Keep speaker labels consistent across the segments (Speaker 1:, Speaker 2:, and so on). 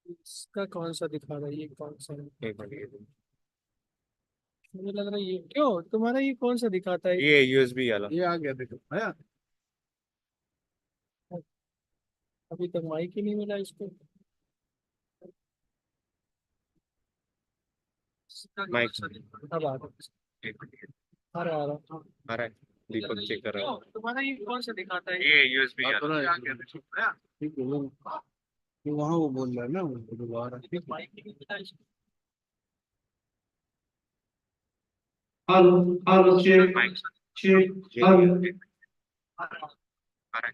Speaker 1: इसका कौन सा दिखा रहा है, ये कौन सा है?
Speaker 2: एक मिनट
Speaker 1: मुझे लग रहा है ये, क्यों तुम्हारा ये कौन सा दिखाता है?
Speaker 2: ये यूएसबी वाला।
Speaker 3: ये आ गया देखो आया।
Speaker 1: अभी तक माइक ही नहीं मिला इसको। इसका
Speaker 2: माइक
Speaker 1: कौन सा दिखाता है? अब आ रहा
Speaker 2: एक मिनट
Speaker 1: आ रहा आ रहा।
Speaker 2: आ रहा है। दीपक चेक कर रहा
Speaker 1: क्यों तुम्हारा ये कौन सा दिखाता है?
Speaker 2: है। ये यूएसबी
Speaker 3: बात हो
Speaker 2: वाला।
Speaker 3: रहा है ठीक है वो वहाँ वो बोल रहा है ना वो दोबारा
Speaker 1: अभी तक माइक ही नहीं मिला इसको।
Speaker 4: Hello hello check
Speaker 2: mic
Speaker 4: check
Speaker 2: ये
Speaker 4: हेलो
Speaker 1: आ रहा
Speaker 2: आ रहा है।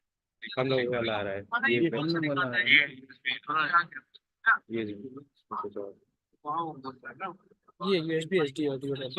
Speaker 2: हम लोग वाला आ रहा है।
Speaker 1: तुम्हारा ये कौन सा दिखाता है?
Speaker 2: ये ये कुछ और।
Speaker 1: वहाँ वो बोल रहा है ना, ये यूएसबी एचडी ऑडियो है।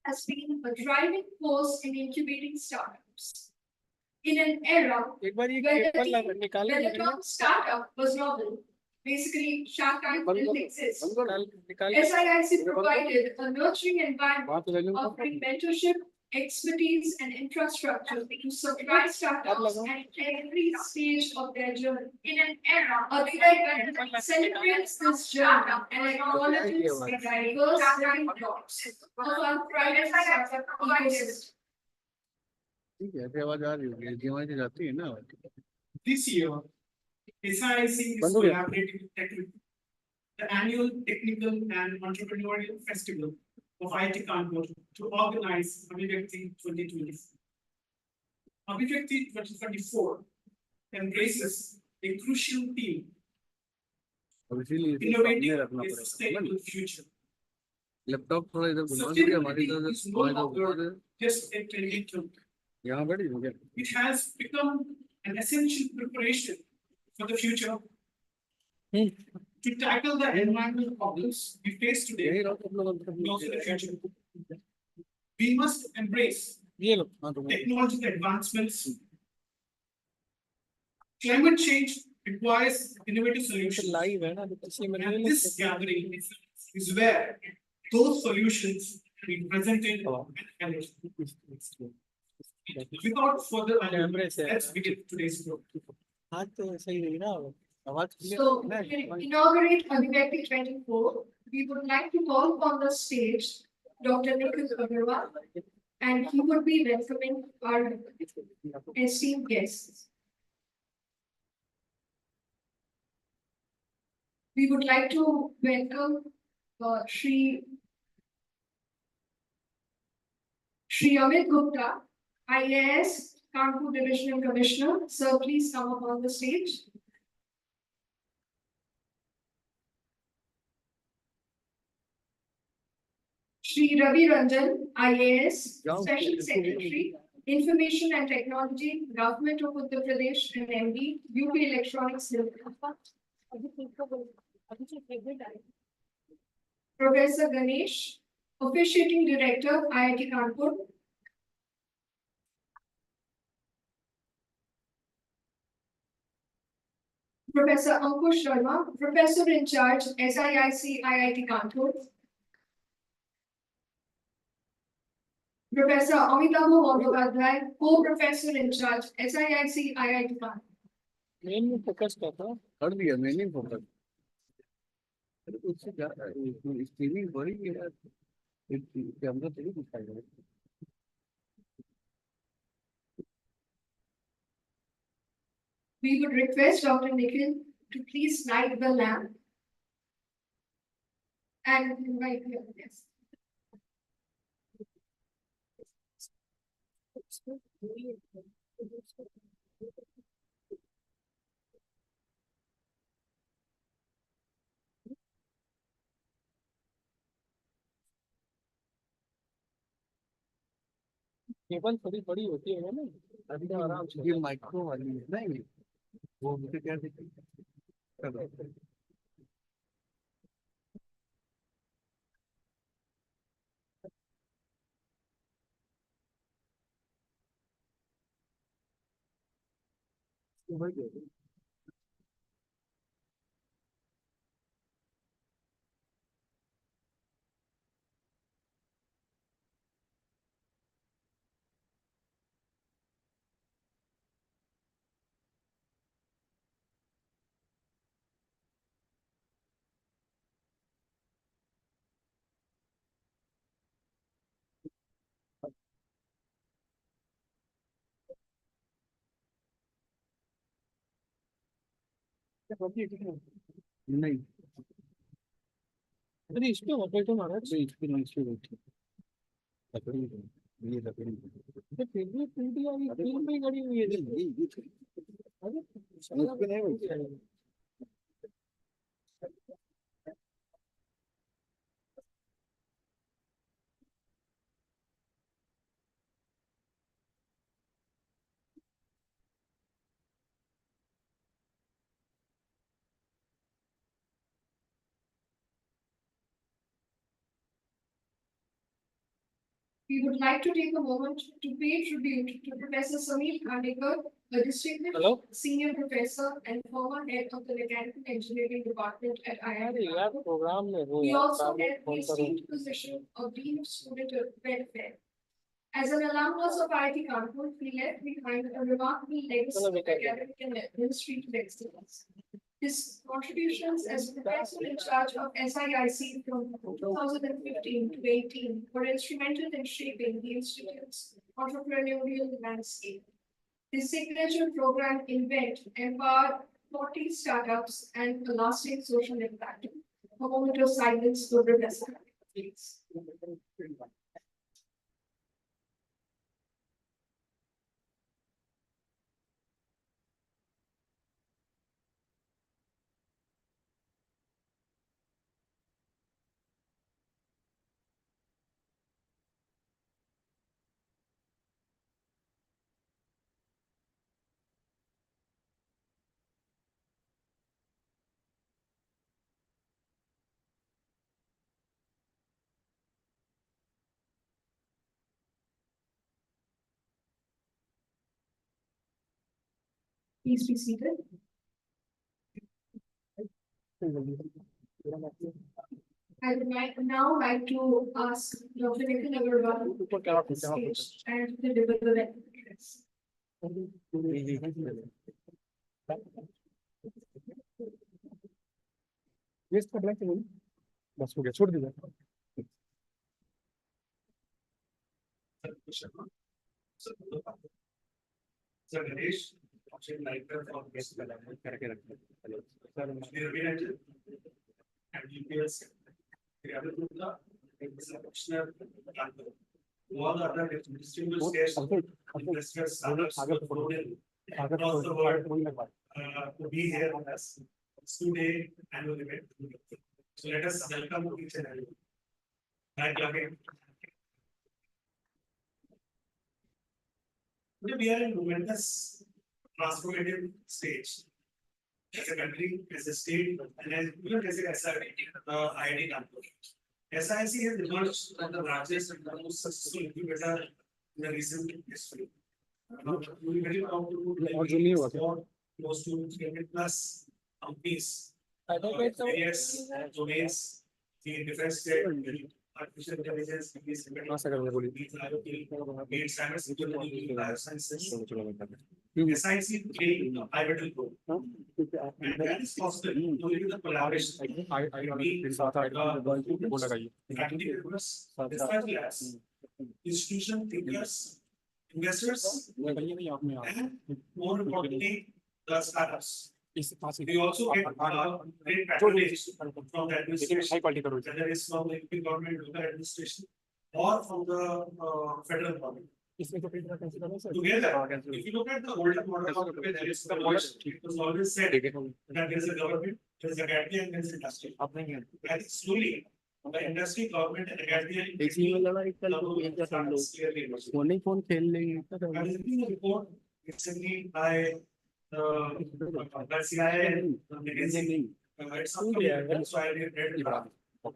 Speaker 5: has been a driving force in incubating startups. In an era
Speaker 1: एक बार ये
Speaker 5: where
Speaker 1: पेपर
Speaker 5: the,
Speaker 1: निकालने
Speaker 5: where the
Speaker 1: लगेगा।
Speaker 5: term startup was novel, basically Shark Tank didn't exist.
Speaker 1: निकाल
Speaker 5: SIIC provided a nurturing environment
Speaker 3: बात ले लूँ
Speaker 5: offering mentorship, expertise, and infrastructure to support startups at every stage of their journey. In an era, a big event celebrates this journey and acknowledges the diverse building blocks of our private startup ecosystem.
Speaker 3: ठीक है ऐसे आवाज आ रही होगी जीवन से जाती है ना।
Speaker 4: This year, SIIC is
Speaker 3: बंद हो गया?
Speaker 4: collaborating with the annual Technical and Entrepreneurial Festival of IT Kanpur to organize Abhivyakti 2024. Abhivyakti 2024 embraces a crucial theme,
Speaker 3: अब इसीलिए इसे सामने
Speaker 4: innovating
Speaker 3: रखना
Speaker 4: a
Speaker 3: पड़ेगा।
Speaker 4: sustainable future.
Speaker 3: लैपटॉप थोड़ा इधर घुमा दीजिए हमारी
Speaker 4: Sustainability
Speaker 3: तरफ
Speaker 4: is
Speaker 3: से
Speaker 4: no longer just a trendy term.
Speaker 3: यहाँ बैठी हो क्या?
Speaker 4: It has become an essential preparation for the future. To tackle the environmental problems we face today
Speaker 3: यही रहो तुम लोग
Speaker 4: and also the future, we must embrace
Speaker 1: ये लो।
Speaker 4: technological advancements. Climate change requires innovative solutions,
Speaker 1: live है ना, तो किसी में
Speaker 4: and this gathering is where those solutions are being presented and highlighted. Without further ado, let's begin today's program.
Speaker 1: हाथ तो सही रही ना।
Speaker 3: आवाज clear
Speaker 5: So,
Speaker 3: है ना?
Speaker 5: to inaugurate Abhivyakti'24, we would like to call on the stage Dr. Nikhil Agarwal, and he would be welcoming our esteemed guests. We would like to welcome Shri Amit Gupta, IAS, Kanpur Divisional Commissioner. Sir, please come up on the stage. Shri Ravi Ranjan, IAS, Special Secretary, Information and Technology, Government of Uttar Pradesh and MD, UP Electronics Limited. Professor Ganesh, Officiating Director, IIT Kanpur. Professor Ankush Sharma, Professor in Charge, SIIC, IIT Kanpur. Professor Amitabh Bandyopadhyay, Co-Professor in Charge, SIIC, IIT Kanpur.
Speaker 1: Main में focus करता हूँ
Speaker 3: कर दिया मैंने focus उससे क्या screening बड़ी है यार कैमरा थोड़ी दिखाएगा
Speaker 5: We would request Dr. Nikhil to please light the lamp and invite the guests.
Speaker 1: Cable थोड़ी बड़ी होती है ना
Speaker 3: अभी तो आराम से ये माइक्रो वाली है ना ये वो मुझे क्या दिखी नहीं
Speaker 1: अरे इस पे ऑपरेटर महाराज
Speaker 3: इस पे नहीं शुरू थी लकड़ी ये लकड़ी
Speaker 1: तो फिर भी टूटी वाली फील्ड में गड़ी हुई है अरे
Speaker 3: इस पे नहीं होती
Speaker 5: We would like to take a moment to pay tribute to Professor Samir Khandekar, a distinguished
Speaker 1: Hello?
Speaker 5: senior professor and former head of the Mechanical Engineering Department at
Speaker 1: अरे
Speaker 5: IIT.
Speaker 1: यार प्रोग्राम में हो
Speaker 5: He
Speaker 1: यार
Speaker 5: also
Speaker 1: काम
Speaker 5: held the
Speaker 1: कौन सा
Speaker 5: esteemed position of Dean of Student Welfare. As an alumnus of IIT Kanpur, he left behind a remarkable legacy of academic and administrative excellence. His contributions as professor in charge of SIIC from 2015 to 18 were instrumental in shaping the institute's entrepreneurial landscape. His signature program Invent empowered 40 startups and a lasting social impact. A moment of silence for Professor, please. Please be seated. I would now like to ask Dr. Nikhil Agarwal to take the stage and deliver the address.
Speaker 3: Waste कर रहा है बस हो गया छोड़ दीजिए
Speaker 4: Sir Ganesh, option writer for guest
Speaker 3: करके रखते हैं
Speaker 4: Sir Ravi and UPS. The other group is a optional transfer. All other distinguished guests, investors, startups, across the world to be here on us. It's 2-day annual event. So let us welcome each and everyone. Thank you. Today we are in momentous transformative stage. As a country, as a state, and as even as a IIT Kanpur. SIC has emerged as the largest and the most successful incubator in the recent history. We very proud to close to 300 plus companies. Various domains, the defense state, artificial intelligence, cyber security, biosciences. SIC playing a pivotal role. And that is possible only with the collaboration activists, research labs, institution thinkers, investors, and more importantly, the startups. We also get great patronage from the administration, whether it's from the European government, local administration, or from the federal government. Together, if you look at the older model of the there is the voice, it was always said that there is a government, there is academia, and there is industry. I think slowly, the industry, government, and academia
Speaker 3: phone खेल लेंगे
Speaker 4: I was reading a report recently by the CIA and McKinsey. It's something so I read it.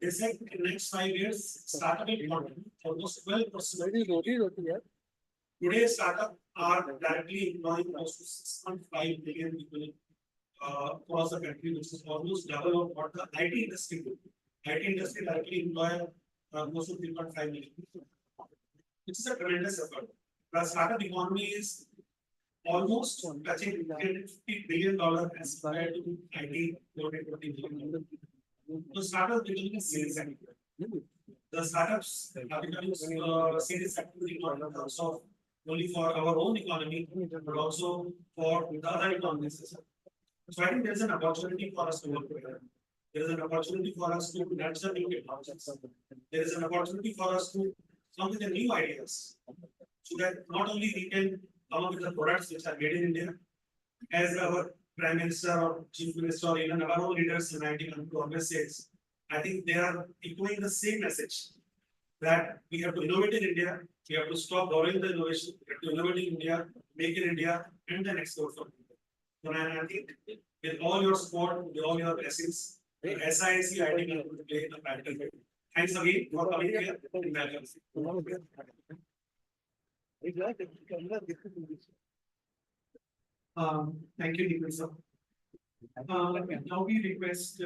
Speaker 4: They said in the next 5 years, startup economy almost 12%. Today, startups are directly employing close to 6.5 million people across the country, which is almost double of what the IT industry do. IT industry directly employ close to 3.5 million people. Which is a tremendous effort. The startup economy is almost touching $50 billion as compared to IT $20 billion. So startups becoming a serious sector. The startups are becoming serious sector in terms of only for our own economy, but also for the other economies. So I think there is an opportunity for us to work together. There is an opportunity for us to nurture new technologies. There is an opportunity for us to come with the new ideas, so that not only we can come up with the products which are made in India, as our Prime Minister or Chief Minister or even our own leaders in IT always says, I think they are echoing the same message that we have to innovate in India, we have to stop borrowing the innovation, we have to innovate in India, make in India, and then export from India. So I think with all your support, with all your blessings, the SIC IT will play a pivotal role. Thanks again for coming here. Thank you, Deepak sir. Now we request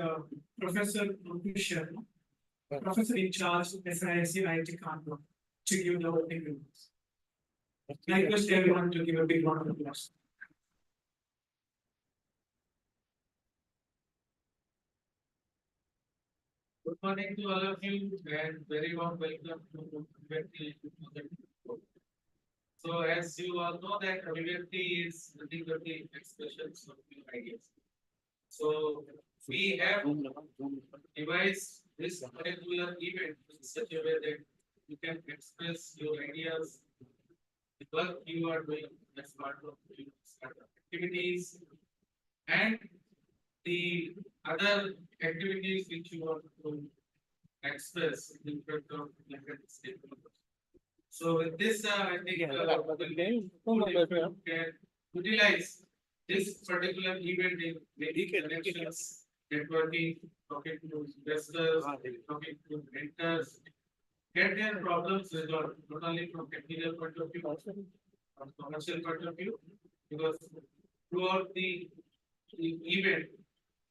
Speaker 4: Professor Ankush Sharma, Professor in charge of SIC IT Kanpur, to give the opening remarks. I request everyone to give a big round of applause.
Speaker 1: Good morning to all of you and very warm welcome to Abhivyakti'24. So as you all know that Abhivyakti is nothing but the expressions of new ideas. So we have devised this particular event in such a way that you can express your ideas, the work you are doing as part of your startup activities, and the other activities which you want to express in front of different stakeholders. So with this, I think can utilize this particular event in making connections, networking, talking to investors, talking to mentors, get their problems resolved, not only from technical point of view, also from commercial point of view, because throughout the event,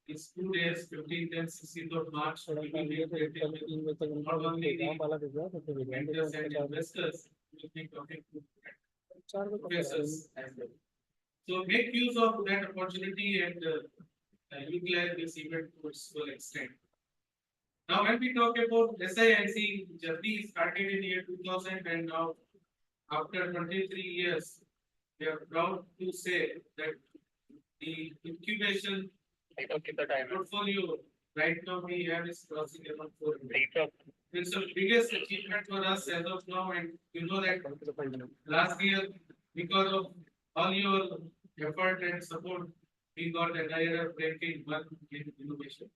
Speaker 1: it's 2 days, 15th and 16th of March, we will be interacting with not only the vendors and investors, we will be talking to professors as well. So make use of that opportunity and utilize this event to its full extent. Now, when we talk about SIIC journey started in year 2000 and now after 23 years, we are proud to say that the incubation portfolio right now we have is crossing around 400. It's the biggest achievement for us as of now, and you know that last year, because of all your effort and support, we got an IRF ranking one in innovation.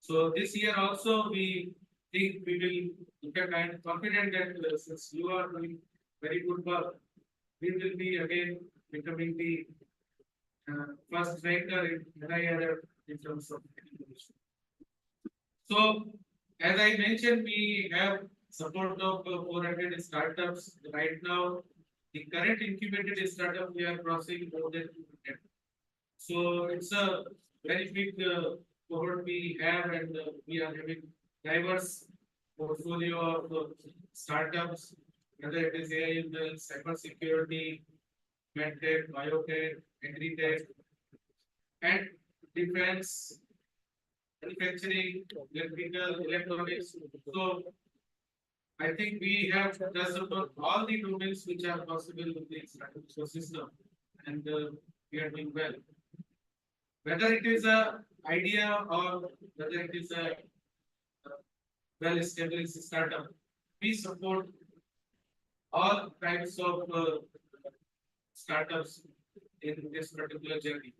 Speaker 1: So this year also we think we will look at and confident that since you are doing very good work, we will be again becoming the first ranker in NIRF in terms of innovation. So as I mentioned, we have support of 400 startups right now. The current incubated startup we are crossing more than 200. So it's a very big cohort we have, and we are having diverse portfolio of startups, whether it is AI in the cyber security, medtech, biotech, agri-tech, and defense, manufacturing, electrical, electronics. So I think we have touched upon all the domains which are possible with the startup ecosystem, and we are doing well. Whether it is a idea or whether it is a well-established startup, we support all types of startups in this particular journey.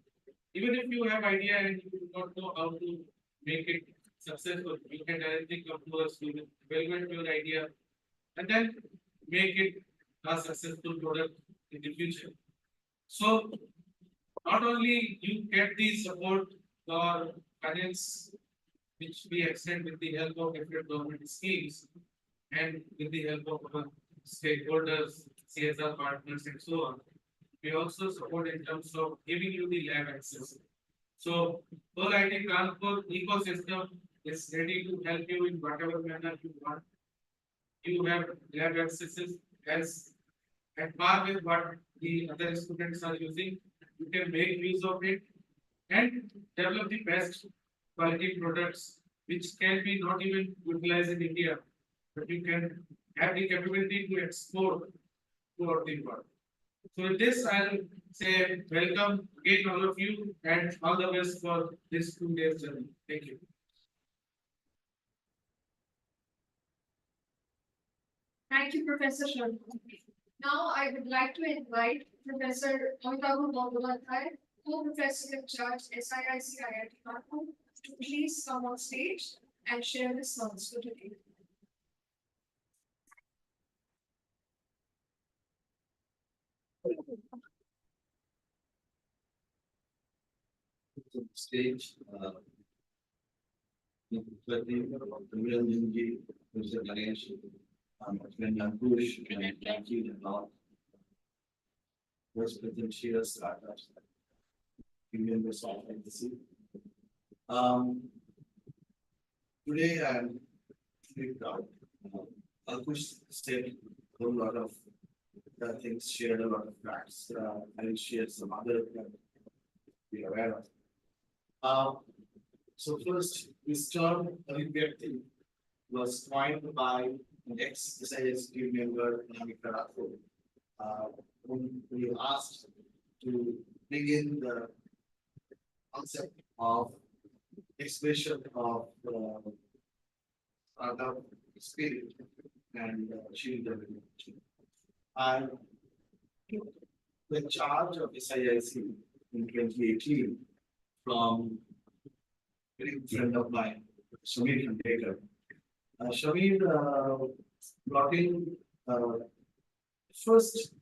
Speaker 1: Even if you have idea and you do not know how to make it successful, you can directly come to us, we will evaluate your idea and then make it a successful product in the future. So not only you get the support or finance which we extend with the help of different government schemes and with the help of our stakeholders, CSR partners and so on. We also support in terms of giving you the lab access. So whole IT transport ecosystem is ready to help you in whatever manner you want. You have lab accesses as at par with what the other students are using. You can make use of it and develop the best quality products which can be not even utilized in India, but you can have the capability to export throughout the world. So with this, I'll say welcome again all of you and all the best for this 2 days journey. Thank you.
Speaker 5: Thank you, Professor Sharma. Now I would like to invite Professor Amitabu Bandyopadhyay, co-professor in charge SIIC IIT Kanpur, to please come on stage and share his thoughts for today.
Speaker 6: Stage, Viral Jinji, Mr. Ganesh, when Ankush, and Jackie and all. Most potential startups. Indian resource agency. Today I'm very proud. Ankush said a whole lot of things, shared a lot of facts. I will share some other be aware of. So first, this term Abhivyakti was coined by an ex-SIS team member, Namita Rathod, whom we asked to bring in the concept of expression of startup spirit and achieve development. I took the charge of SIIC in 2018 from a very good friend of mine, Shamir Khandekar. Shamir brought in first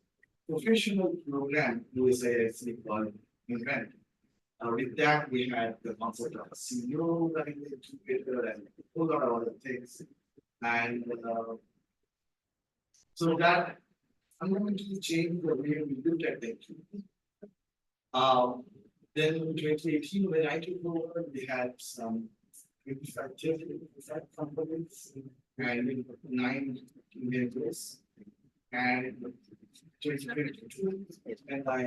Speaker 6: professional program to SIIC called Invent. With that, we had the concept of a CEO running the incubator and a whole lot of other things. And so that fundamentally changed the way we looked at the incubator. Then in 2018, when I took over, we had some 25 companies and 9 inventors. And 2022, and I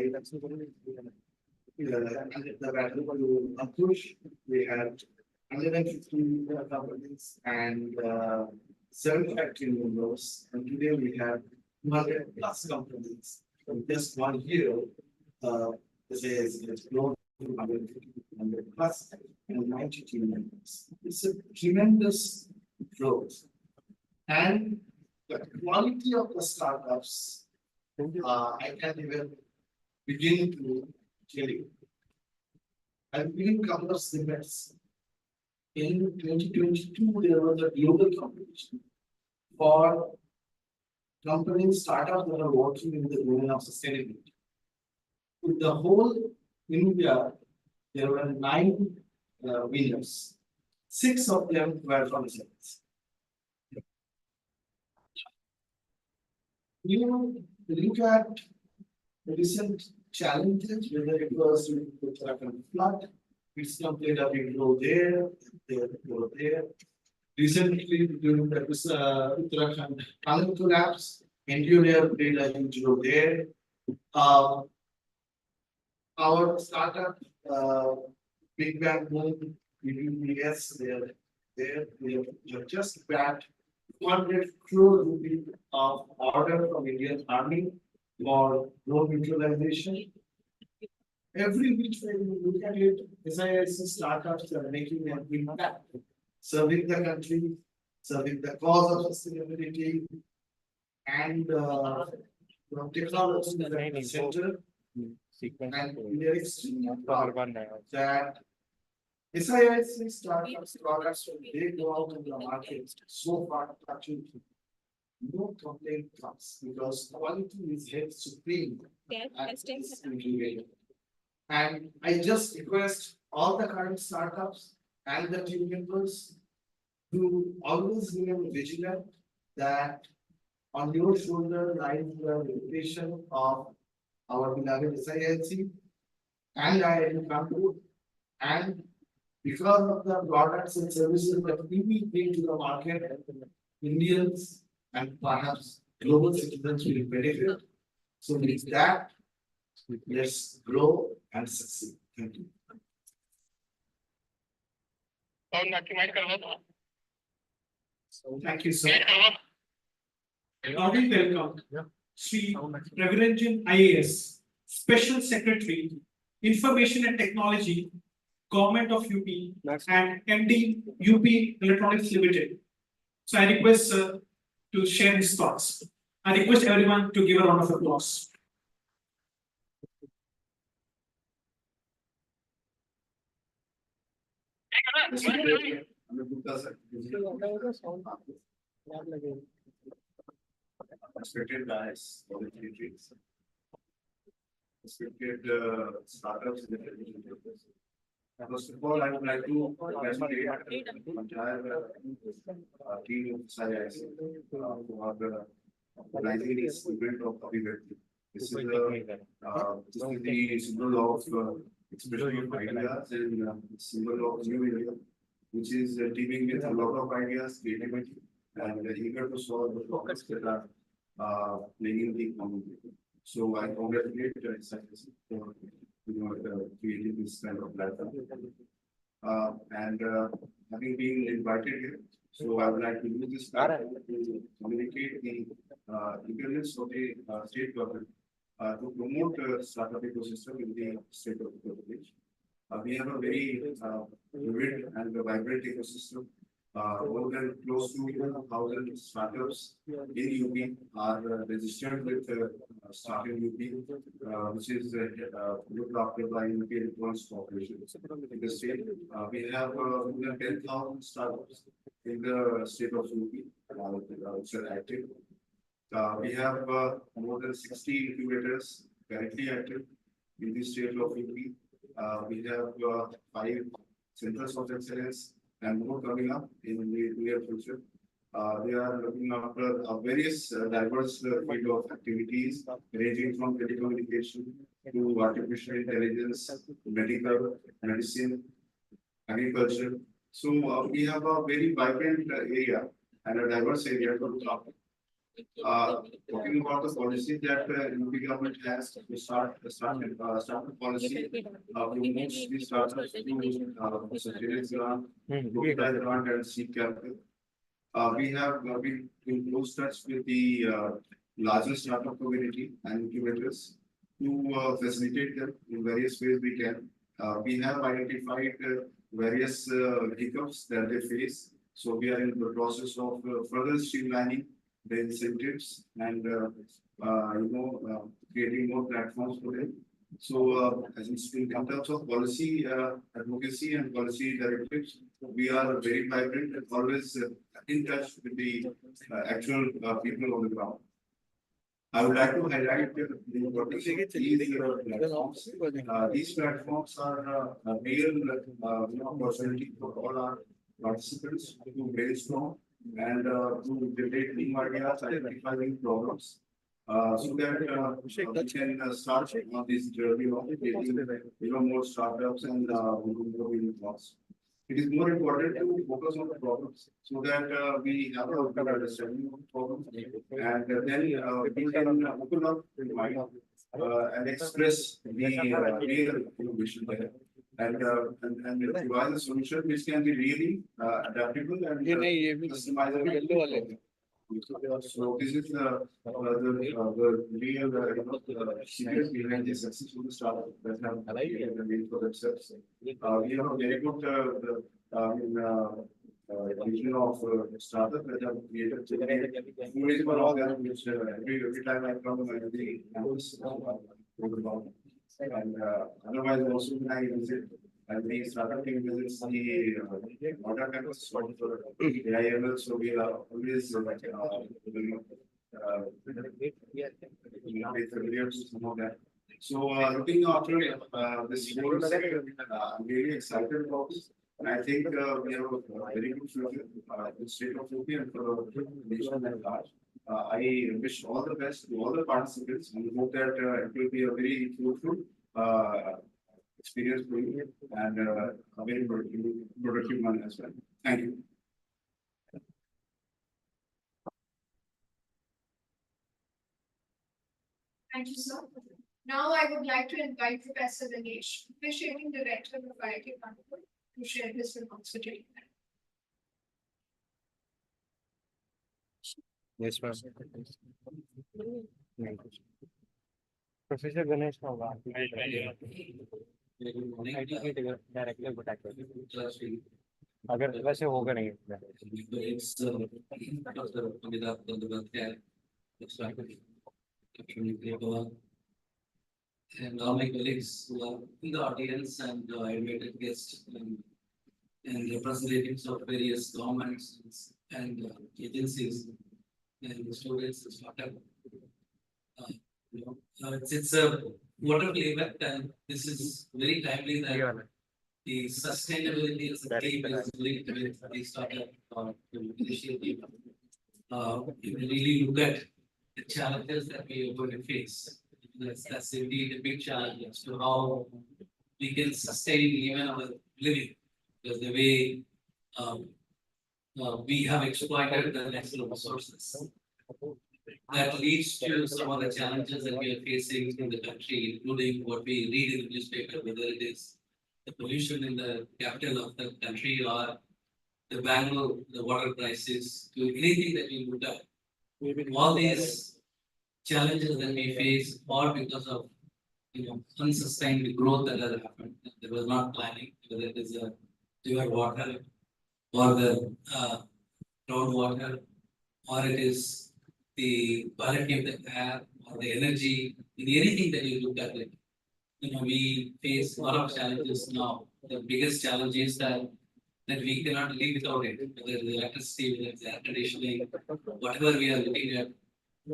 Speaker 6: handed the battle to Ankush. We had 150 companies and 7 factory members. And today we have 200 plus companies. In just 1 year, it's grown to 150 plus and 90 team members. It's a tremendous growth. And the quality of the startups, I can't even begin to tell you. I'll give you a couple of snippets. In 2022, there was a global competition for companies, startups that are working in the domain of sustainability. With the whole India, there were 9 winners. 6 of them were from science. You look at the recent challenges, whether it was with the flood, it's complained of it grow there, grow there. Recently, during the Uttarakhand tunnel collapse, Endurance played a huge role there. Our startup, Big Bang Boom, BBBS, we have just grabbed 200 crore rupees of order from Indian Army for drone neutralization. Every which way you look at it, SIIC startups are making an impact, serving the country, serving the cause of sustainability, and technology is at the center. And we are extremely proud that SIIC startups products when they go out in the market so far touching no complaint comes because quality is held supreme. And I just request all the current startups and the team members to always remain vigilant that on your shoulder lies the reputation of our beloved SIIC and IIT Kanpur. And because of the products and services that we will bring to the market, Indians and perhaps global citizens will benefit. So with that, let's grow and succeed. Thank you. So thank you so much.
Speaker 4: Now we welcome Sri Raviranjan IAS, Special Secretary, Information and Technology, Government of UP, and MD UP Electronics Limited. So I request sir to share his thoughts. I request everyone to give a round of applause.
Speaker 6: Respected guys, volunteers, respected startups in the television business. First of all, I would like to congratulate the entire team of SIIC for organizing this event of Abhivyakti'. This is the symbol of expression of ideas and symbol of new India, which is teeming with a lot of ideas, creativity, and eager to solve the problems that are playing in the economy. So I congratulate SIIC for creating this kind of platform. And having been invited here, so I would like to use this platform to communicate the eagerness of the state government to promote startup ecosystem in the state of Uttar Pradesh. We have a very vivid and vibrant ecosystem. More than close to 1,000 startups in UP are registered with Startup UP, which is looked after by UP Electronics Corporation. In the state, we have more than 10,000 startups in the state of UP, which are active. We have more than 60 incubators currently active in the state of UP. We have 5 centers of excellence and more coming up in the near future. They are looking after various diverse field of activities ranging from telecommunication to artificial intelligence, medical, medicine, agriculture. So we have a very vibrant area and a diverse area to look after. talking about the policy that UP government has to start a policy in which we start to sustenance grant, localized grant and seed capital. We have been in close touch with the larger startup community and incubators to facilitate them in various ways we can. We have identified various hiccups that they face. So we are in the process of further streamlining the incentives and creating more platforms for them. So as in terms of policy advocacy and policy directives, we are very vibrant and always in touch with the actual people on the ground. I would like to highlight the importance of these platforms. These platforms are a real opportunity for all our participants to brainstorm and to debate new ideas, identify new problems. So that we can start on this journey of creating more startups and more winning thoughts. It is more important to focus on the problems so that we have a good understanding of the problems and then we can open up the mind and express the real innovation there and devise a solution which can be really adaptable and customizable. So this is the real secret behind the successful startup that have created the way for themselves. We have a very good vision of startup that have created food is one of them which every time I come I really campus and otherwise also when I visit and the startup team visits the order campus for AIML, so we are always familiar with some of that. So looking after this forum, I'm really excited about this. And I think we have a very good future in state of UP and for the nation at large. I wish all the best to all the participants and hope that it will be a very fruitful experience for you and a very productive one as well. Thank you.
Speaker 5: Thank you, sir. Now I would like to invite Professor Dinesh, Officiating Director of Abhivyakti'24, to share his remarks with you.
Speaker 2: Yes, ma'am. Professor Ganesh directly अगर वैसे होगा नहीं
Speaker 7: and all my colleagues who are in the audience and invited guests and representatives of various governments and agencies and students and whatever. It's a wonderful event and this is very timely that the sustainability as a theme is linked with the startup initiative. If we really look at the challenges that we are going to face, that's indeed a big challenge as to how we can sustain even our living, because the way we have exploited the natural resources. That leads to some of the challenges that we are facing in the country, including what we read in the newspaper, whether it is the pollution in the capital of the country or the Bangalore, the water crisis, to anything that we look at. All these challenges that we face are because of unsustained growth that has happened. There was not planning, whether it is a river water or the groundwater, or it is the quality of the air or the energy, in anything that you look at it. We face a lot of challenges now. The biggest challenge is that we cannot live without it, whether it's electricity, whether it's air conditioning, whatever we are looking at.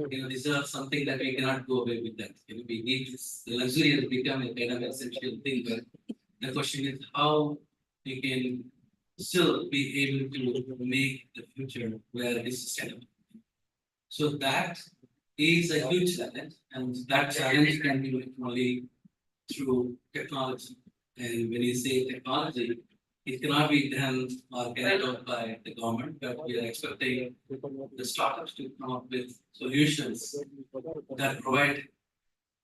Speaker 7: These are something that we cannot go away with that. We need this. The luxury has become a kind of essential thing, but the question is how we can still be able to make the future where it is sustainable. So that is a huge challenge, and that challenge can be met only through technology. And when you say technology, It cannot be done or carried out by the government, but we are expecting the startups to come up with solutions that provide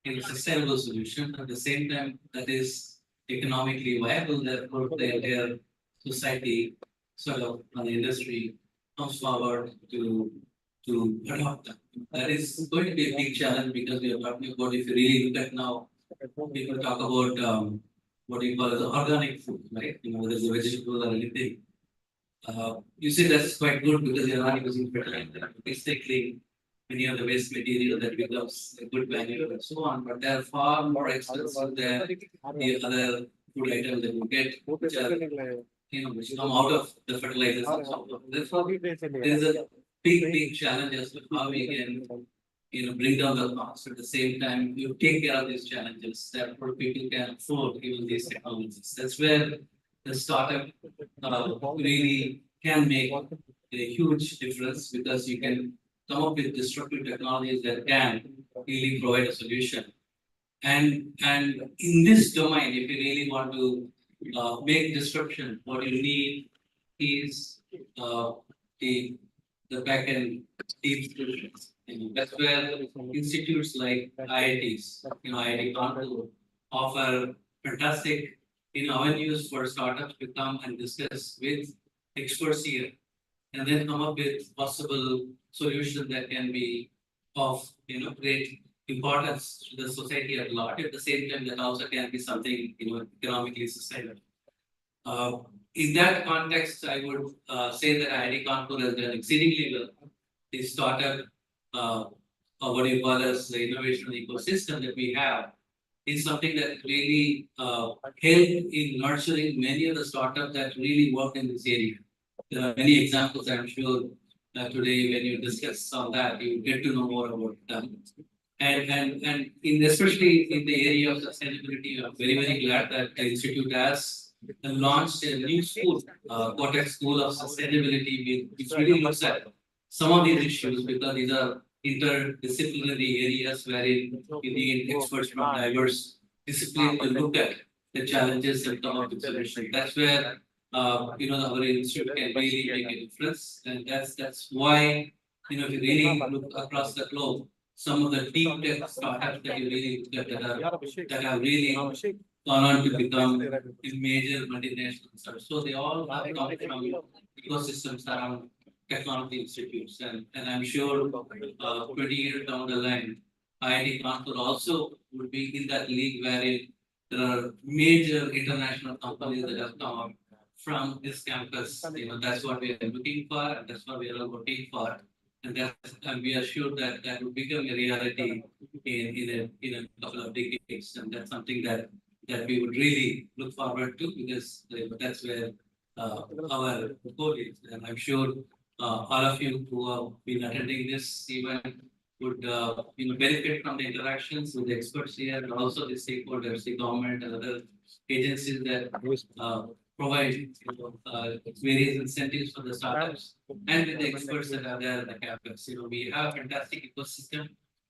Speaker 7: a sustainable solution at the same time that is economically viable, therefore the entire society, sort of, the industry comes forward to adopt them. That is going to be a big challenge because we are talking about, if you really look at now, people talk about what you call as organic food, right? Whether it's a vegetable or anything. You say that's quite good because you're not using fertilizer. Basically, many of the waste material that becomes a good value and so on, but they're far more expensive than the other food items that you get, which are, which come out of the fertilizers and so on. Therefore, there is a big challenge as to how we can, bring down the cost. At the same time, you take care of these challenges, therefore people can afford even these technologies. That's where the startup really can make a huge difference because you can come up with disruptive technologies that can really provide a solution. And in this domain, if you really want to make disruption, what you need is the back end deep solutions. That's where institutes like IITs, IIT Kanpur offer fantastic avenues for startups to come and discuss with experts here and then come up with possible solutions that can be of great importance to the society at large. At the same time, that also can be something economically sustainable. In that context, I would say that IIT Kanpur has done exceedingly well. The startup, or what you call as the innovation ecosystem that we have, is something that really help in nurturing many of the startups that really work in this area. There are many examples, I'm sure, today when you discuss on that, you get to know more about them. And especially in the area of sustainability, I'm very glad that the institute has launched a new school, Kotak School of Sustainability, which really looks at some of these issues because these are interdisciplinary areas wherein you need experts from diverse disciplines to look at the challenges and come up with solutions. That's where our institute can really make a difference, and that's why if you really look across the globe, some of the deep tech startups that you really look at that have really gone on to become major multinationals. So they all have come from ecosystems around technology institutes, and I'm sure 20 years down the line, IIT Kanpur also would be in that league wherein there are major international companies that have come up from this campus. That's what we are looking for, and that's what we are all working for. And we are sure that that will become a reality in a couple of decades, and that's something that we would really look forward to because that's where our goal is. And I'm sure all of you who have been attending this event would benefit from the interactions with the experts here and also the stakeholders, the government and other agencies that provide various incentives for the startups and with the experts that are there at the campus. We have a fantastic ecosystem.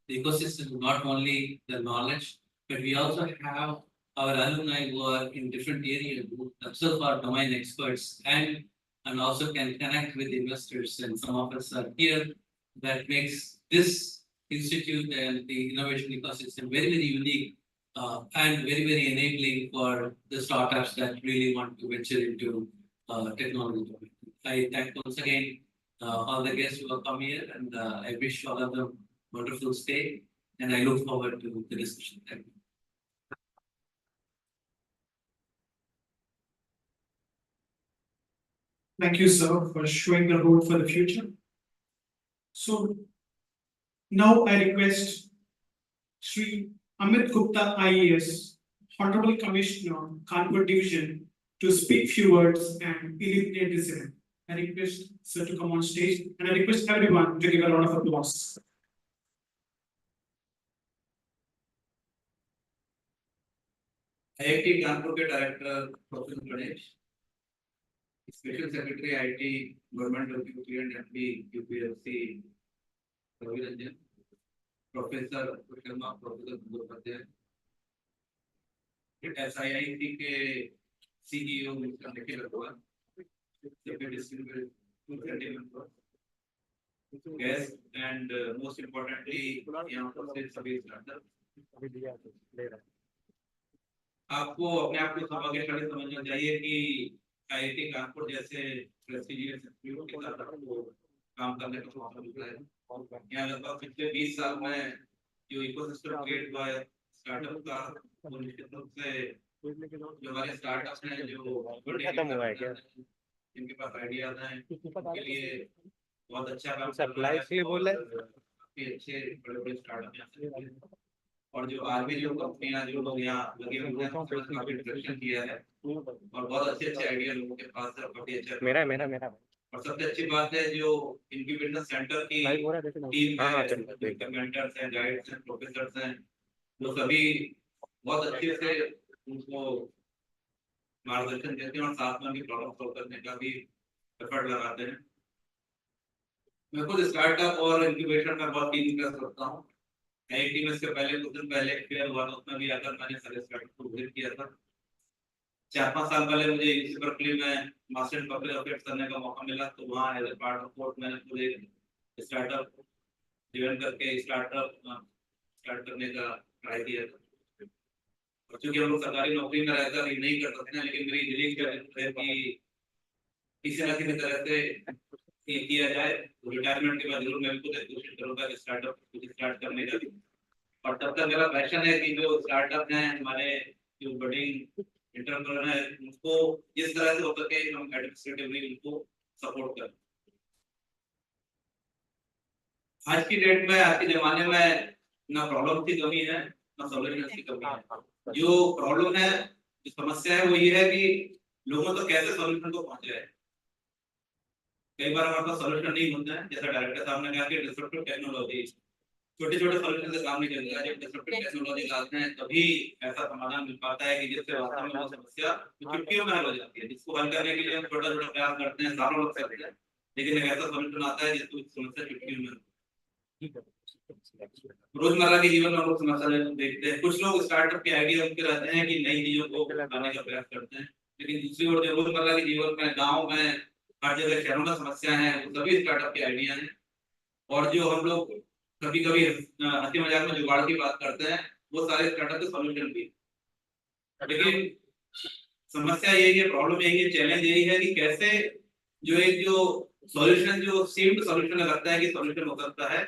Speaker 7: The ecosystem is not only the knowledge, but we also have our alumni who are in different areas who themselves are domain experts and also can connect with investors. And some of us are here. That makes this institute and the innovation ecosystem very unique and very enabling for the startups that really want to venture into technology. I thank once again all the guests who have come here, and I wish all of them wonderful stay. And I look forward to the discussion. Thank you.
Speaker 4: Thank you, sir, for showing the road for the future. So now I request Sri Amit Gupta IAS, Honorable Commissioner, Kanpur Division, to speak few words and illuminate this event. I request sir to come on stage, and I request everyone to give a round of applause.
Speaker 7: IIT Kanpur के director professor Ganesh, special secretary IIT government of UP and MP UPSC Ravi Ranjan, professor Sharma, professor Gurupatya, SIIT के CEO Mr. Nikhil Agrawal, Deputy Distinguished Executive Member, guest, and most importantly, यहाँ पर से सभी startup
Speaker 2: अभी दिया तो ले रहा
Speaker 7: आपको अपने आप को सौभाग्यशाली समझना चाहिए कि IIT कानपुर जैसे प्रेस्टीजियस इंस्टीट्यूट के साथ आपको काम करने का मौका मिल रहा है। यहाँ लगभग पिछले 20 साल में जो इकोसिस्टम क्रिएट हुआ है स्टार्टअप का, वो निश्चित रूप से जो हमारे स्टार्टअप्स हैं जो
Speaker 2: खत्म हुआ है क्या?
Speaker 7: जिनके पास आइडियाज हैं उनके लिए बहुत अच्छा काम
Speaker 2: सप्लाई के लिए बोला है?
Speaker 7: काफी अच्छे बड़े बड़े स्टार्टअप यहाँ से निकले हैं। और जो आज भी जो कंपनियां जो लोग यहाँ लगे हुए हैं उसमें काफी इंटरेक्शन किया है और बहुत अच्छे अच्छे आइडिया लोगों के पास है, काफी अच्छा
Speaker 2: मेरा
Speaker 7: और सबसे अच्छी बात है जो इंक्यूबेटर सेंटर की
Speaker 2: भाई बोल रहा है
Speaker 7: टीम
Speaker 2: हाँ
Speaker 7: है,
Speaker 2: चल
Speaker 7: जो मेंटर्स हैं, गाइड्स हैं, प्रोफेसर्स हैं, वो सभी बहुत अच्छे से उनको मार्गदर्शन देते हैं और साथ में भी प्रॉब्लम सॉल्व करने का भी एफर्ट लगाते हैं। मैं खुद स्टार्टअप और इंक्यूबेटर में बहुत टीम इंटरेस्ट रखता हूँ। IIT में इसके पहले कुछ दिन पहले फेयर हुआ था, उसमें भी आकर मैंने सारे स्टार्टअप को विजिट किया था। 4-5 साल पहले मुझे यूसी बर्कली में मास्टर इन पब्लिक अफेयर्स करने का मौका मिला, तो वहाँ as a part of course मैंने खुद एक स्टार्टअप डिवेलप करके स्टार्टअप स्टार्ट करने का ट्राई किया था। और चूंकि हम लोग सरकारी नौकरी में रहकर ये नहीं कर सकते हैं, लेकिन मेरी दिली इच्छा है कि किसी न किसी तरह से ये किया जाए। तो रिटायरमेंट के बाद जरूर मैं भी कुछ कोशिश करूंगा कि स्टार्टअप कुछ स्टार्ट करने का। और तब तक मेरा पैशन है कि जो स्टार्टअप हैं हमारे जो बडिंग एंटरप्रेन्योर है उनको जिस तरह से हो सके हम एडमिनिस्ट्रेटिवली उनको सपोर्ट करें। आज की डेट में, आज के जमाने में ना प्रॉब्लम की कमी है ना सॉल्यूशन की कमी है। जो प्रॉब्लम है, जो समस्या है वो ये है कि लोगों तक कैसे सॉल्यूशन को पहुंचाए। कई बार हमारे पास सॉल्यूशन नहीं होता है, जैसा डायरेक्टर साहब ने कहा कि डिस्ट्रप्टिव टेक्नोलॉजी, छोटे छोटे सॉल्यूशन से काम नहीं चलेगा। जब डिस्ट्रप्टिव टेक्नोलॉजी लाते हैं तभी ऐसा समाधान मिल पाता है कि जिससे वास्तव में वो समस्या चुटकियों में हल हो जाती है। जिसको हल करने के लिए हम छोटा छोटा प्रयास करते हैं, सालों लग सकते हैं, लेकिन एक ऐसा सॉल्यूशन आता है जिसको समस्या चुटकियों में। रोजमर्रा के जीवन में हम लोग समस्या देखते हैं। कुछ लोग स्टार्टअप के आइडिया उनके रहते हैं कि नई चीजों को लाने का प्रयास करते हैं, लेकिन दूसरी ओर जो रोजमर्रा के जीवन में गाँव में हर जगह शहरों में समस्या है, वो सभी स्टार्टअप के आइडिया हैं। और जो हम लोग कभी कभी हंसी मजाक में जुगाड़ की बात करते हैं, वो सारे स्टार्टअप के सॉल्यूशन भी। लेकिन समस्या यही है, प्रॉब्लम यही है, चैलेंज यही है कि कैसे जो सॉल्यूशन जो सीम्ड सॉल्यूशन लगता है कि सॉल्यूशन हो सकता है,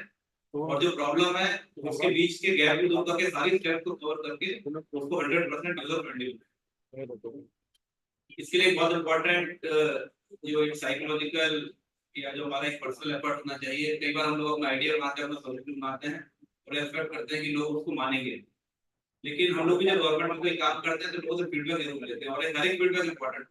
Speaker 7: और जो प्रॉब्लम है उसके बीच के गैप को दूर करके सारी स्टेप को कवर करके उसको 100% यूजर फ्रेंडली। इसके लिए बहुत इंपॉर्टेंट जो एक साइकोलॉजिकल या जो हमारा एक पर्सनल एफर्ट होना चाहिए। कई बार हम लोग अपना आइडिया बनाते हैं, अपना सॉल्यूशन बनाते हैं और एक्सपेक्ट करते हैं कि लोग उसको मानेंगे, लेकिन हम लोग भी जब गवर्नमेंट में कोई काम करते हैं तो लोगों से फीडबैक जरूर लेते हैं और हर एक फीडबैक इंपॉर्टेंट।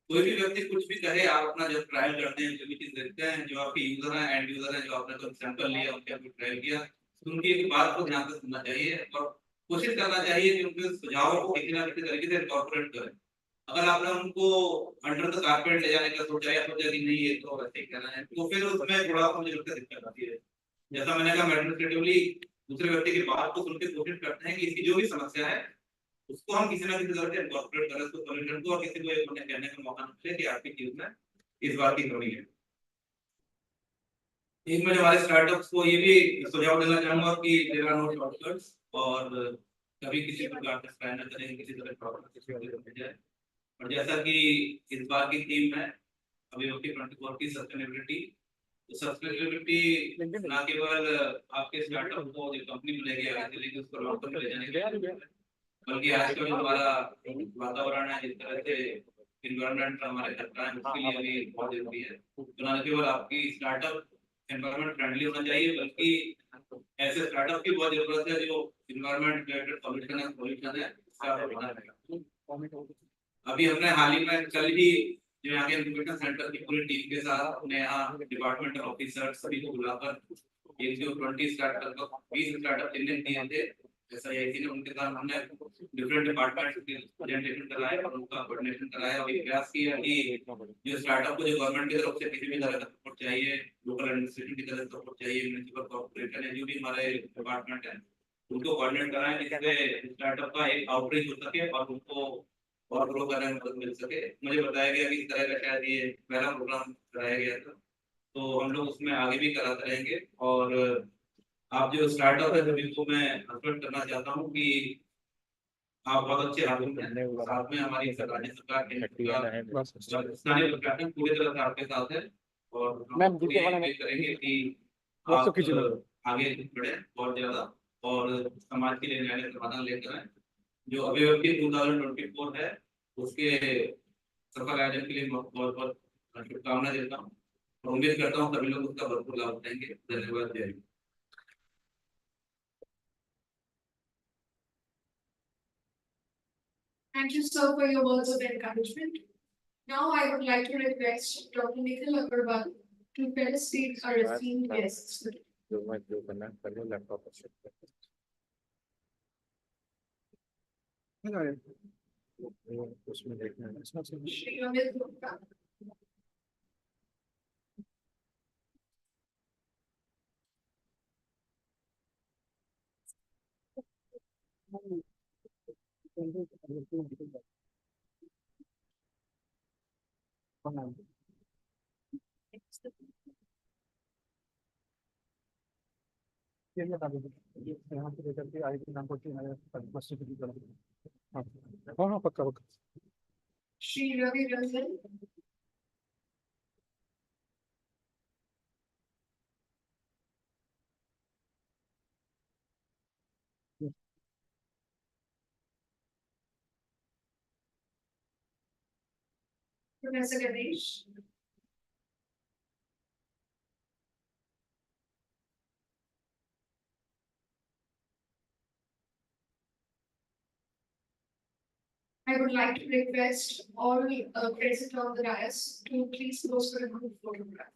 Speaker 7: कोई भी व्यक्ति कुछ भी कहे, आप अपना जब ट्रायल करते हैं, जो भी चीज देखते हैं, जो आपके यूजर हैं, एंड यूजर हैं, जो आपने कोई सैंपल लिया, उनके आपने ट्रायल किया, तो उनकी एक बात को ध्यान से सुनना चाहिए और कोशिश करना चाहिए कि उनके सुझावों को किसी ना किसी तरीके से इनकॉर्पोरेट करें। अगर आपने उनको अंडर द कारपेट ले जाने का सोचा या सोचा कि नहीं ये तो वैसे ही करना है, तो फिर उसमें थोड़ा सा मुझे लगता है दिक्कत आती है। जैसा मैंने कहा, एडमिनिस्ट्रेटिवली दूसरे व्यक्ति की बात को सुन के कोशिश करते हैं कि इसकी जो भी समस्या है उसको हम किसी ना किसी तरह से इनकॉर्पोरेट करें उसको सॉल्यूशन को, और किसी को ये कहने का मौका न मिले कि आपकी चीज में इस बात की कमी है। एक मैं हमारे स्टार्टअप्स को ये भी सुझाव देना चाहूंगा कि देयर आर नो शॉर्टकट्स, और कभी किसी प्रकार का स्पैन न करें, किसी तरह प्रॉब्लम किसी को हो जाए। और जैसा कि इस बार की थीम है अभिव्यक्ति 24 की सस्टेनेबिलिटी, तो सस्टेनेबिलिटी ना केवल आपके स्टार्टअप को जो कंपनी बनेगी आगे लेकिन उसको लॉन्ग टर्म ले जाने के लिए, बल्कि आज का जो हमारा वातावरण है, जिस तरह से इन्वायरमेंट हमारे खतरा है, उसके लिए भी बहुत जरूरी है। तो ना केवल आपकी स्टार्टअप एनवायरमेंट फ्रेंडली होना चाहिए, बल्कि ऐसे स्टार्टअप की बहुत जरूरत है जो इन्वायरमेंट रिलेटेड सॉल्यूशन है इसका बना रहेगा। अभी हमने हाल ही में कल ही जो यहाँ के इंक्यूबेशन सेंटर की पूरी टीम के साथ अपने यहाँ डिपार्टमेंट ऑफिसर सभी को बुलाकर एक जो 20 स्टार्टअप 20 स्टार्टअप जिन्हें दिए थे SIIT ने, उनके साथ हमने डिफरेंट डिपार्टमेंट के प्रेजेंटेशन कराया और उनका कोऑर्डिनेशन कराया और प्रयास किया कि जो स्टार्टअप को जो गवर्नमेंट की तरफ से किसी भी तरह का सपोर्ट चाहिए, लोकल एडमिनिस्ट्रेशन की तरफ से सपोर्ट चाहिए, म्युनिसिपल कॉर्पोरेशन है, जो भी हमारे डिपार्टमेंट है, उनको कोऑर्डिनेट कराएं जिससे स्टार्टअप का एक आउटरीच हो सके और उनको और ग्रो करने में मदद मिल सके। मुझे बताया गया कि इस तरह का शायद ये पहला प्रोग्राम कराया गया था, तो हम लोग उसमें आगे भी कराते रहेंगे। और आप जो स्टार्टअप है सभी को मैं अपील करना चाहता हूँ कि आप बहुत अच्छे हाथों में हैं। साथ में हमारी सरकार केंद्र सरकार स्थानीय प्रशासन पूरी तरह से आपके साथ है, और हम
Speaker 3: मैम,
Speaker 7: पूरी उम्मीद करेंगे कि आप आगे बढ़े बहुत ज्यादा और समाज के लिए नए समाधान लेकर आए। जो अभिव्यक्ति 2024 है उसके सफल आयोजन के लिए बहुत बहुत शुभकामनाएं देता हूँ और उम्मीद करता हूँ सभी लोग उसका भरपूर लाभ उठाएंगे। धन्यवाद। जय Hind.
Speaker 5: Thank you, sir, for your words of encouragement. Now I would like to request Dr. Nikhil Agarwal to felicitate our esteemed guests.
Speaker 2: जो करना कर लो, लैपटॉप पर शिफ्ट कर दो। उसमें देखना है इसमें से
Speaker 5: Shri Amit Gupta.
Speaker 3: ये बता दीजिए, यहाँ से लेकर के आई नाम को हाँ हाँ पक्का पक्का।
Speaker 5: Shri Ravi Ranjan. Professor Ganesh. I would like to request all present on the dais to please pose for a group photograph.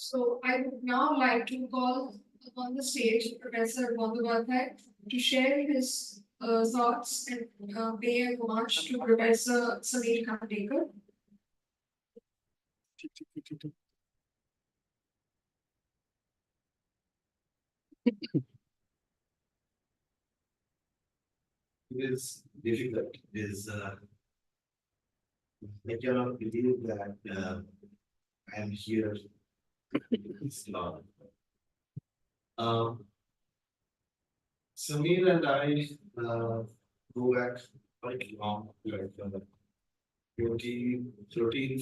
Speaker 5: So I would now like to call upon the stage Professor Bandyopadhyay to share his thoughts and pay a homage to Professor Sameer Khandekar.
Speaker 6: It is difficult, I cannot believe that I am here in this law. Sameer and I go back quite long, like 2013,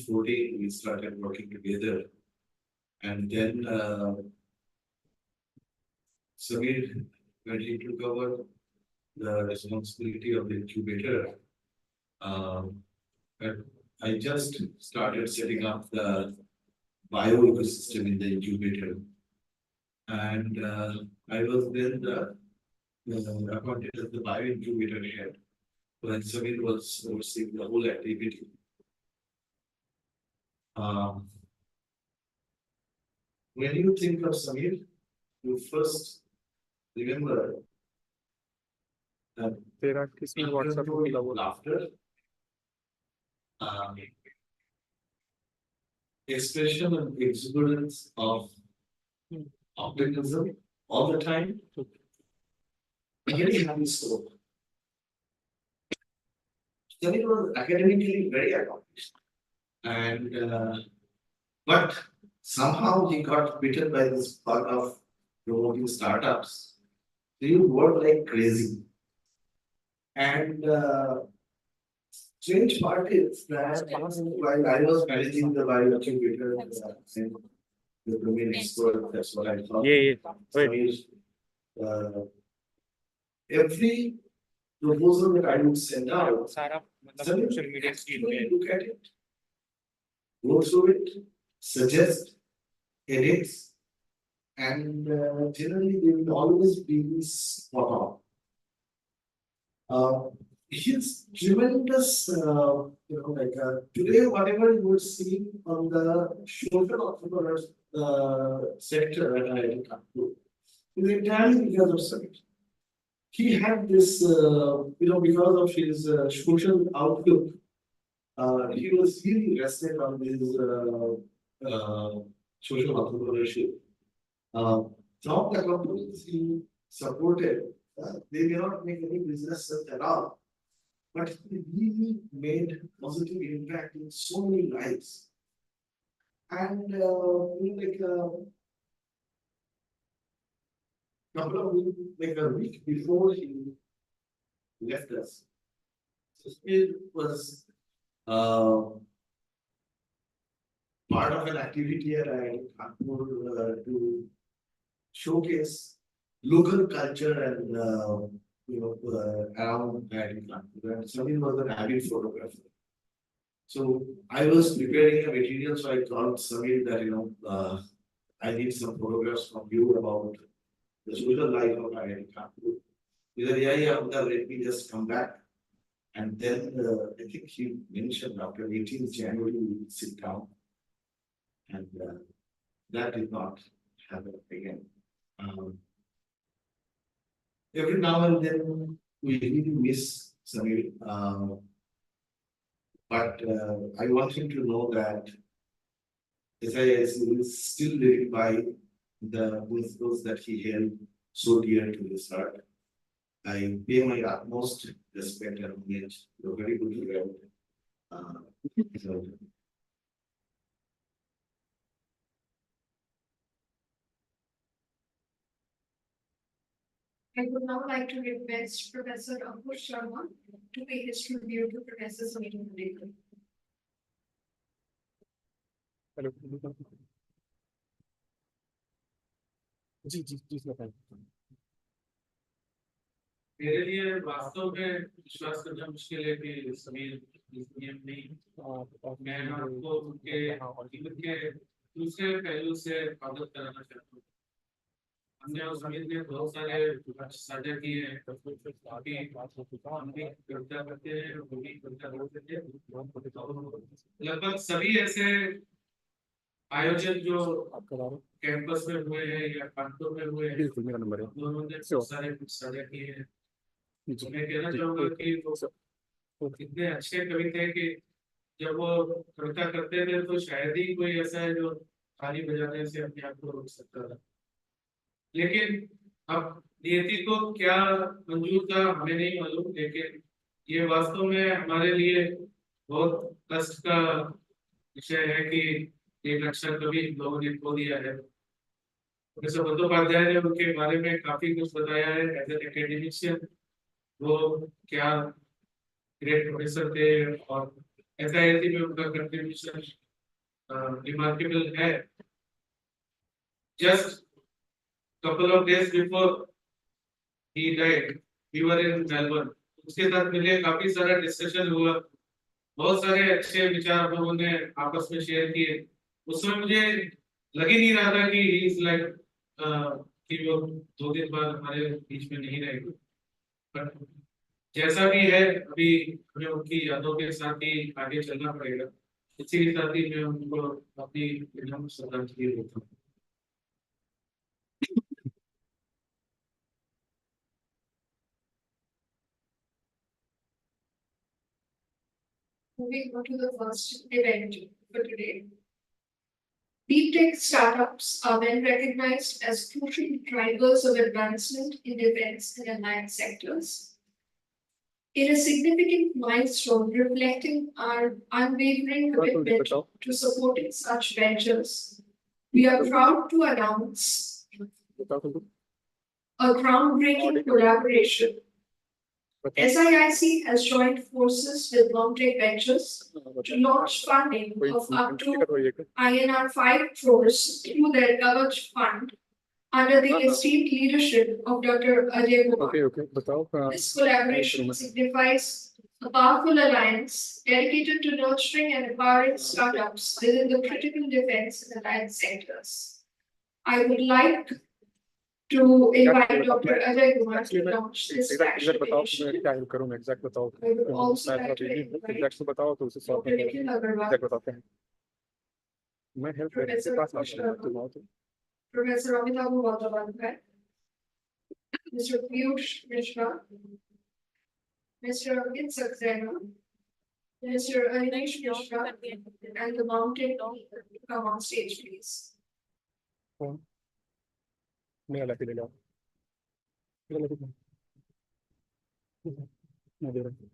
Speaker 6: 14, we started working together. And then Sameer, when he took over the responsibility of the incubator, but I just started setting up the bio ecosystem in the incubator. And I was then appointed as the bio incubator head when Sameer was overseeing the whole activity. When you think of Sameer, you first remember that
Speaker 3: तेरा किसमें WhatsApp पे खुला हुआ?
Speaker 6: laughter, expression and exuberance of optimism all the time. Very happy soul. Samir was academically very accomplished. And but somehow he got bitten by this bug of promoting startups. He worked like crazy. And strange part is that while I was managing the bioincubator and the domain expert, that's what I thought.
Speaker 2: Yeah.
Speaker 6: Samir, uh, every proposal that I would send out,
Speaker 2: सारा मतलब
Speaker 6: Samir
Speaker 2: social media skill
Speaker 6: actually
Speaker 2: में
Speaker 6: look at it, go through it, suggest, edits, and generally they will always be spot on. His tremendous, today, whatever you would see on the social entrepreneurs sector at IIT Kanpur is entirely because of Samir. He had this, because of his social outlook, he was really rested on this social entrepreneurship. Some of the companies he supported, they may not make any business sense at all, but he really made positive impact in so many lives. And couple of weeks, like a week before he left us, Sushmir was part of an activity at Kanpur to showcase local culture and around Kanpur. And Samir was an avid photographer. So I was preparing a material, so I called Samir that I need some photographs from you about the social life of IIT Kanpur. He said, yeah, let me just come back. And then I think he mentioned after 18th January, we would sit down. And that did not happen again. Every now and then we really miss Samir. But I want him to know that SIS is still living by the principles that he held so dear to his heart. I pay my utmost respect and homage to a very good friend. So,
Speaker 5: I would now like to request Professor Ankush Sharma to pay his tribute to Professor Samir Mandekar.
Speaker 2: जी बताइए
Speaker 1: मेरे लिए वास्तव में विश्वास करना मुश्किल है कि समीर इस दुनिया में नहीं। और मैं आपको उनके जीवन के दूसरे पहलू से अवगत कराना चाहता हूँ। हमने और समीर ने बहुत सारे साझा किए हैं, काफी हम भी कविता करते हैं, वो भी कविता बोलते हैं। लगभग सभी ऐसे आयोजन जो कैंपस में हुए हैं या कानपुर में हुए हैं,
Speaker 2: बिल्कुल मेरा नंबर है
Speaker 1: दोनों ने बहुत सारे कुछ साझा किए हैं। तो मैं कहना चाहूंगा कि वो इतने अच्छे कवि थे कि जब वो कविता करते थे तो शायद ही कोई ऐसा है जो ताली बजाने से अपने आप को रोक सकता था। लेकिन अब नियति को क्या मंजूर था हमें नहीं मालूम, लेकिन ये वास्तव में हमारे लिए बहुत कष्ट का विषय है कि एक अक्षर कवि हम लोगों ने खो दिया है। प्रोफेसर बंदोपाध्याय ने उनके बारे में काफी कुछ बताया है एज एन एकेडमिशियन। वो क्या ग्रेट प्रोफेसर थे और SIT में उनका कंट्रीब्यूशन रिमार्केबल है। Just couple of days before he died, we were in Melbourne. उसके साथ मिले, काफी सारा डिस्कशन हुआ, बहुत सारे अच्छे विचार हम लोगों ने आपस में शेयर किए। उसमें मुझे लग ही नहीं रहा था कि he is like कि वो 2 दिन बाद हमारे बीच में नहीं रहेगा। पर जैसा भी है, अभी हमें उनकी यादों के साथ ही आगे चलना पड़ेगा। इसी के साथ ही मैं उनको अपनी विनम्र श्रद्धांजलि देता हूँ।
Speaker 5: Moving on to the first event for today. Deep tech startups are well recognized as crucial drivers of advancement in defense and allied sectors. in a significant milestone reflecting our unwavering commitment to supporting such ventures. We are proud to announce a groundbreaking collaboration. SIIC has joined forces with Longtech Ventures to launch funding of up to INR 5 crores through their Kavach fund under the esteemed leadership of Dr. Ajay Kumar. This collaboration signifies a powerful alliance dedicated to nurturing and empowering startups within the critical defense and allied sectors. I would like to invite Dr. Ajay Kumar to launch this flagship initiative. I would also like to invite Dr. Nikhil Agarwal, Professor Amitabh Bandhavadkar, Mr. Piyush Mishra, Mr. Ankit Saxena, Mr. Anish Mishra, and the mountain come on stage, please.
Speaker 2: मेरा lucky ले लो मेरा lucky मैं दे रहा हूँ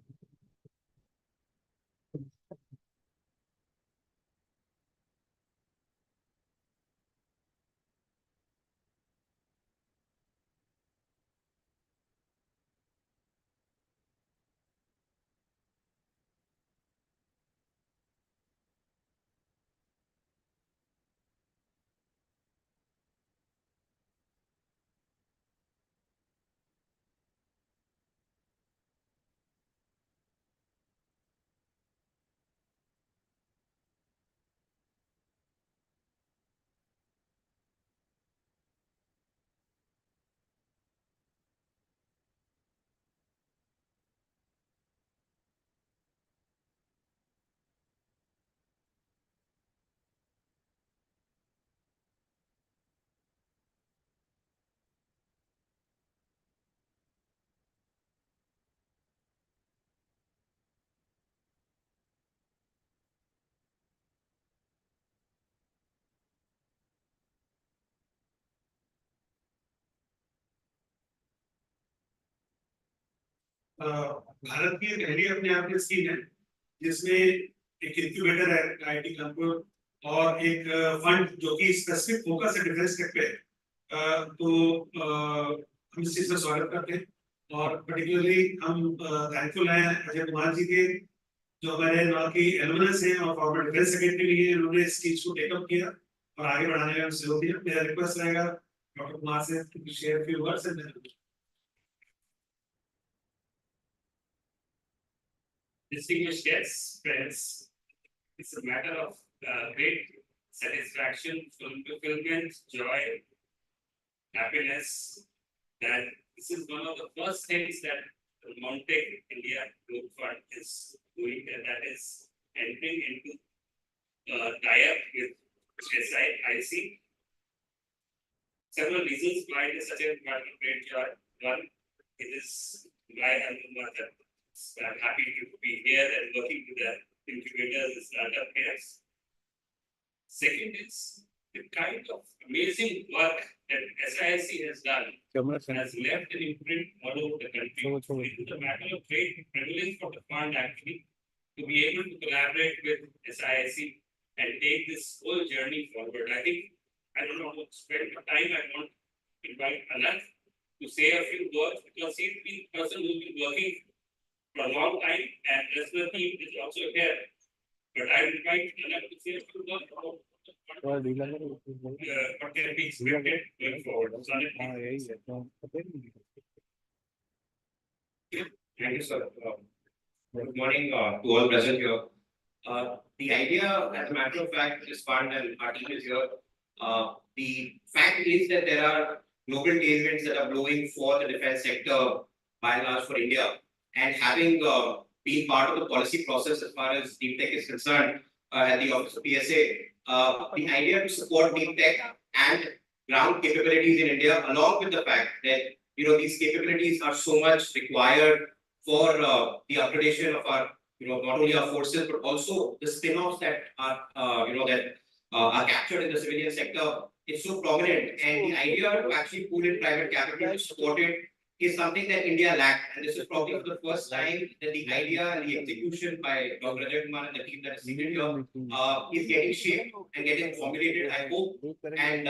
Speaker 4: भारत की पहली अपने आप में स्कीम है जिसमें एक इंक्यूबेटर है आईटी कंपनी और एक फंड जो कि स्पेसिफिक फोकस है डिफेंस सेक्टर पे हम इस चीज का स्वागत करते हैं और पर्टिकुलरली हम थैंकफुल हैं अजय कुमार जी के जो हमारे वहाँ की एलुमनस हैं और फॉर्मर डिफेंस सेक्रेटरी भी हैं उन्होंने इस चीज को टेकअप किया और आगे बढ़ाने में सहयोग दिया मेरा रिक्वेस्ट रहेगा डॉक्टर कुमार से to share few words and
Speaker 8: Distinguished guests, friends, it's a matter of great satisfaction, fulfillment, joy, happiness that this is one of the first things that the Montec India Group Fund is doing, and that is entering into tie-up with SIIC. Several reasons why it is such a great joy. One, it is why I'm happy to be here and working with the incubators and startup players. Second is the kind of amazing work that SIIC has done has left an imprint all over the country. It is a matter of great privilege for the fund actually to be able to collaborate with SIIC and take this whole journey forward. I think I don't know how to spend the time. I want to invite Anand to say a few words because he's been the person who's been working for a long time and the rest of the team is also here. But I would invite Anand to say a few words about what can be expected going forward. So,
Speaker 9: Thank you, sir. Good morning to all present here. The idea, as a matter of fact, is fund and our team is here. The fact is that there are global tailwinds that are blowing for the defense sector by and large for India. And having been part of the policy process as far as deep tech is concerned at the office of PSA, the idea to support deep tech and ground capabilities in India, along with the fact that these capabilities are so much required for the upgradation of our not only our forces but also the spin-offs that are are captured in the civilian sector. It's so prominent, and the idea to actually pool in private capital to support it is something that India lacked. And this is probably for the first time that the idea and the execution by Dr. Ajay Kumar and the team that is seated here is getting shaped and getting formulated, I hope. And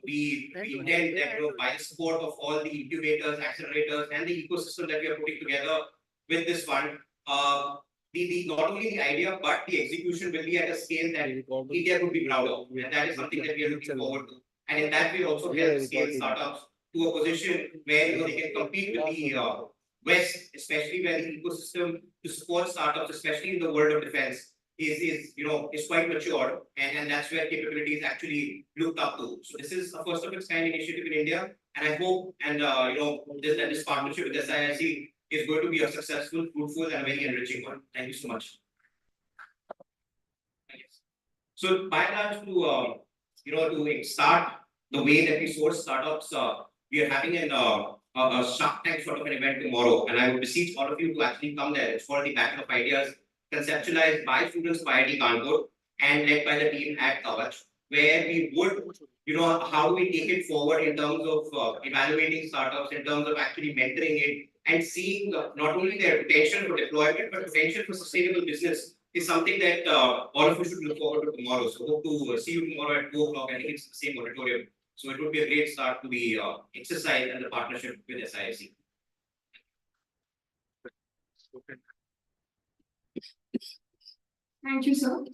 Speaker 9: we intend that by the support of all the incubators, accelerators, and the ecosystem that we are putting together with this fund, not only the idea but the execution will be at a scale that India would be proud of, and that is something that we are looking forward to. And in that, we also help scale startups to a position where they can compete with the West, especially where the ecosystem to support startups, especially in the world of defense, is quite mature, and that's where capability is actually looked up to. So this is a first of its kind initiative in India, and I hope this partnership with SIIC is going to be a successful, fruitful, and a very enriching one. Thank you so much. So by and large, to start the way that we source startups, we are having a Shark Tank sort of an event tomorrow, and I would beseech all of you to actually come there. It's called the Battle of Ideas, conceptualized by students by IIT Kanpur and led by the team at Kavach, where we would, how do we take it forward in terms of evaluating startups, in terms of actually mentoring it, and seeing not only their potential for deployment, but potential for sustainable business is something that all of you should look forward to tomorrow. So hope to see you tomorrow at 2 o'clock. I think it's the same auditorium. So it would be a great start to the exercise and the partnership with SIIC.
Speaker 5: Thank you, sir.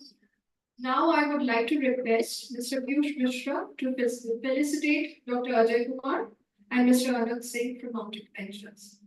Speaker 5: Now I would like to request Mr. Piyush Mishra to felicitate Dr. Ajay Kumar and Mr. Anand Singh from Mountain Ventures.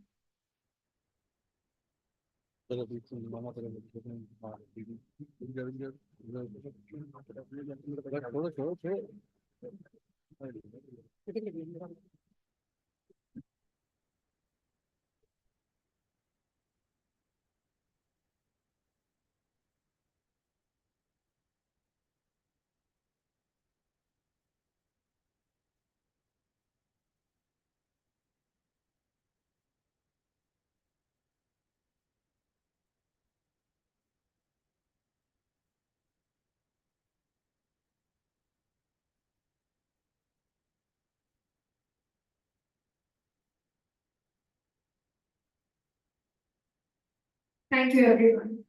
Speaker 5: Thank you, everyone.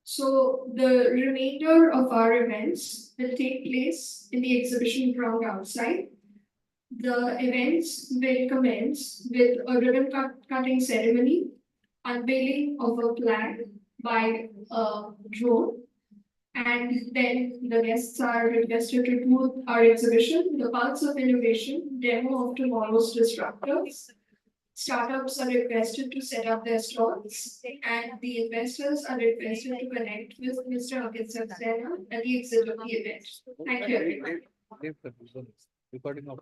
Speaker 5: So the remainder of our events will take place in the exhibition ground outside. The events will commence with a ribbon cutting ceremony, unveiling of a flag by a drone, and then the guests are requested to tour our exhibition, The Pulse of Innovation, demo of tomorrow's disruptors. Startups are requested to set up their stalls, and the investors are requested to connect with Mr. Ankit Saxena at the exit of the event. Thank you, everyone.
Speaker 3: Recording of